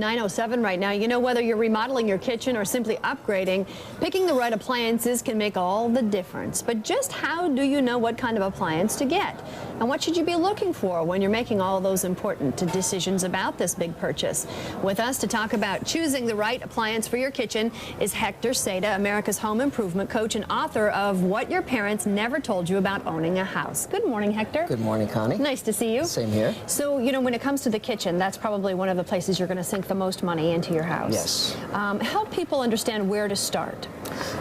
9:07 right now. You know, whether you're remodeling your kitchen or simply upgrading, picking the right appliances can make all the difference. But just how do you know what kind of appliance to get? And what should you be looking for when you're making all those important decisions about this big purchase? With us to talk about choosing the right appliance for your kitchen is Hector Seda, America's home improvement coach and author of What Your Parents Never Told You About Owning a House. Good morning, Hector. Good morning, Connie. Nice to see you. Same here. So, you know, when it comes to the kitchen, that's probably one of the places you're going to sink the most money into your house. Yes. Help people understand where to start.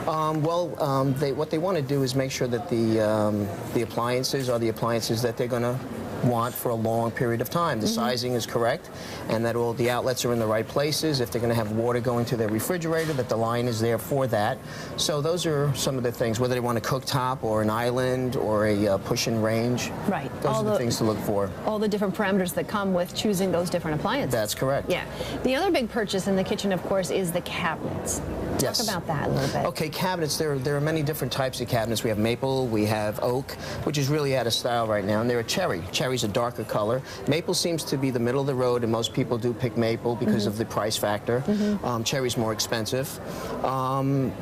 What they want to do is make sure that the appliances are the appliances that they're going to want for a long period of time. The sizing is correct, and that all the outlets are in the right places. If they're going to have water going to their refrigerator, that the line is there for that. So those are some of the things, whether they want a cooktop or an island or a push-in range. Right. Those are the things to look for. All the different parameters that come with choosing those different appliances. That's correct. Yeah. The other big purchase in the kitchen, of course, is the cabinets. Yes. Talk about that a little bit. Okay, cabinets, there are many different types of cabinets. We have maple, we have oak, which is really out of style right now, and there are cherry. Cherry's a darker color. Maple seems to be the middle of the road, and most people do pick maple because of the price factor. Cherry's more expensive.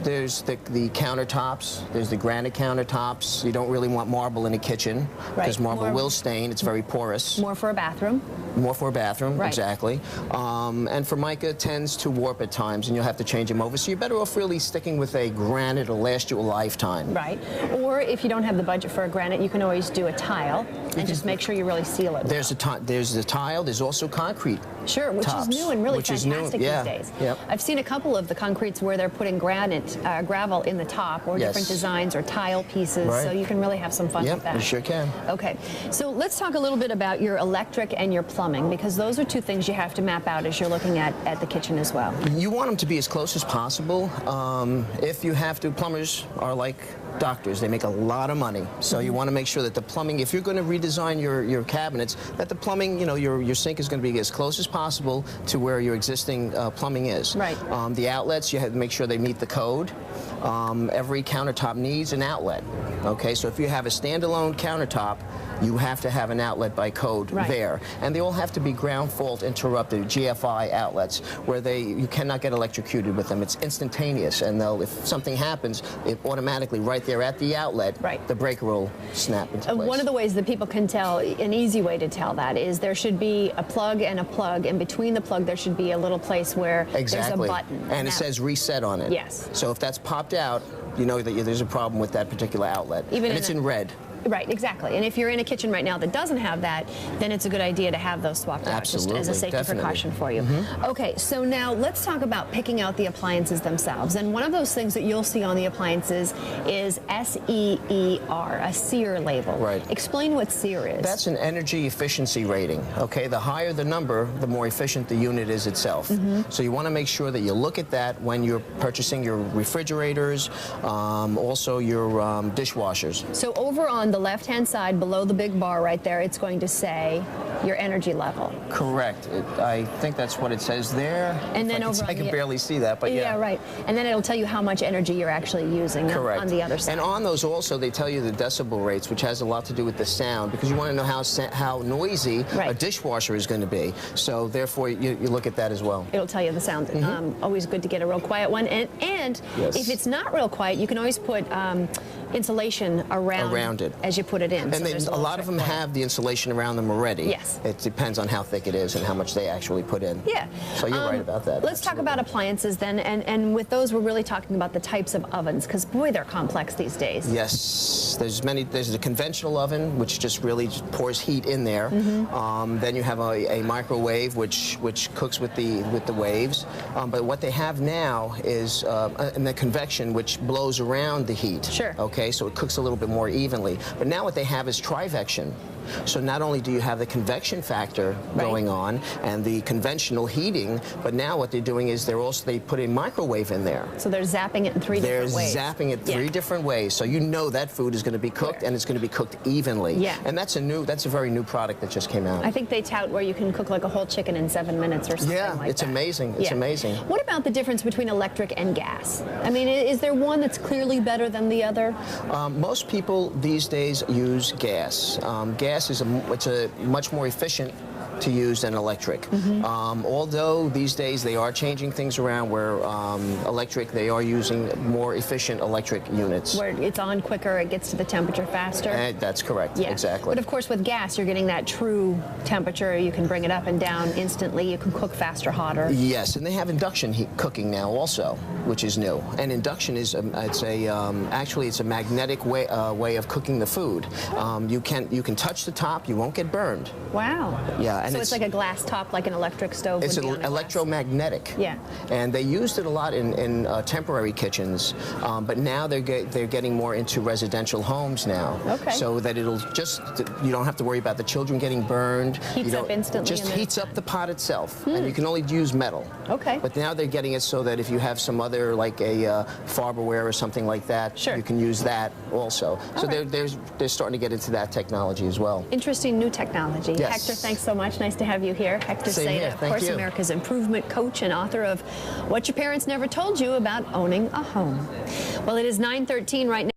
There's the countertops. There's the granite countertops. You don't really want marble in a kitchen because marble will stain. It's very porous. More for a bathroom. More for a bathroom, exactly. And Formica tends to warp at times, and you'll have to change them over. So you're better off really sticking with a granite. It'll last you a lifetime. Right. Or if you don't have the budget for a granite, you can always do a tile and just make sure you really seal it. There's the tile. There's also concrete. Sure, which is new and really fantastic these days. Yep. I've seen a couple of the concretes where they're putting granite, gravel in the top, or different designs or tile pieces, so you can really have some fun with that. You sure can. Okay, so let's talk a little bit about your electric and your plumbing, because those are two things you have to map out as you're looking at the kitchen as well. You want them to be as close as possible. If you have to, plumbers are like doctors. They make a lot of money. So you want to make sure that the plumbing, if you're going to redesign your cabinets, that the plumbing, you know, your sink is going to be as close as possible to where your existing plumbing is. Right. The outlets, you have to make sure they meet the code. Every countertop needs an outlet. Okay, so if you have a standalone countertop, you have to have an outlet by code there. And they all have to be ground fault interrupted, GFI outlets, where you cannot get electrocuted with them. It's instantaneous, and if something happens, it automatically right there at the outlet, the breaker will snap into place. One of the ways that people can tell, an easy way to tell that, is there should be a plug, and between the plug there should be a little place where there's a button. And it says reset on it. Yes. So if that's popped out, you know that there's a problem with that particular outlet. And it's in red. Right, exactly. And if you're in a kitchen right now that doesn't have that, then it's a good idea to have those swapped out, just as a safety precaution for you. Okay, so now let's talk about picking out the appliances themselves. And one of those things that you'll see on the appliances is SEER, a SEER label. Right. Explain what SEER is. That's an energy efficiency rating. Okay, the higher the number, the more efficient the unit is itself. So you want to make sure that you look at that when you're purchasing your refrigerators, also your dishwashers. So over on the left-hand side, below the big bar right there, it's going to say your energy level. Correct. I think that's what it says there. And then over I can barely see that, but yeah, right. And then it'll tell you how much energy you're actually using on the other side. And on those also, they tell you the decibel rates, which has a lot to do with the sound, because you want to know how noisy a dishwasher is going to be. So therefore, you look at that as well. It'll tell you the sound. Always good to get a real quiet one. And if it's not real quiet, you can always put insulation around it as you put it in. And a lot of them have the insulation around them already. Yes. It depends on how thick it is and how much they actually put in. Yeah. So you're right about that. Let's talk about appliances then, and with those we're really talking about the types of ovens, because boy, they're complex these days. Yes. There's the conventional oven, which just really pours heat in there. Then you have a microwave, which cooks with the waves. But what they have now is the convection, which blows around the heat. Sure. Okay, so it cooks a little bit more evenly. But now what they have is trivection. So not only do you have the convection factor going on and the conventional heating, but now what they're doing is they put a microwave in there. So they're zapping it in three different ways. They're zapping it three different ways. So you know that food is going to be cooked and it's going to be cooked evenly. Yeah. And that's a very new product that just came out. I think they tout where you can cook like a whole chicken in 7 minutes or something like that. Yeah, it's amazing. It's amazing. What about the difference between electric and gas? I mean, is there one that's clearly better than the other? Most people these days use gas. Gas is a much more efficient to use than electric. Although these days they are changing things around where electric, they are using more efficient electric units. Where it's on quicker, it gets to the temperature faster. That's correct, exactly. But of course with gas, you're getting that true temperature. You can bring it up and down instantly. You can cook faster, hotter. Yes, and they have induction heat cooking now also, which is new. And induction is, actually it's a magnetic way of cooking the food. You can touch the top, you won't get burned. Wow. Yeah, and so it's like a glass top, like an electric stove. It's would be on a electromagnetic. Yeah. And they used it a lot in temporary kitchens, but now they're getting more into residential homes now. Okay. So that it'll just, you don't have to worry about the children getting burned. Heats up instantly. Just heats up the pot itself, and you can only use metal. Okay. But now they're getting it so that if you have some other, like a Farberware or something like that, you can use that also. So they're starting to get into that technology as well. Interesting new technology. Yes. Hector, thanks so much. Nice to have you here. Hector Seda, of course, America's Improvement Coach and author of What Your Parents Never Told You About Owning a Home. Well, it is 9:13 right now.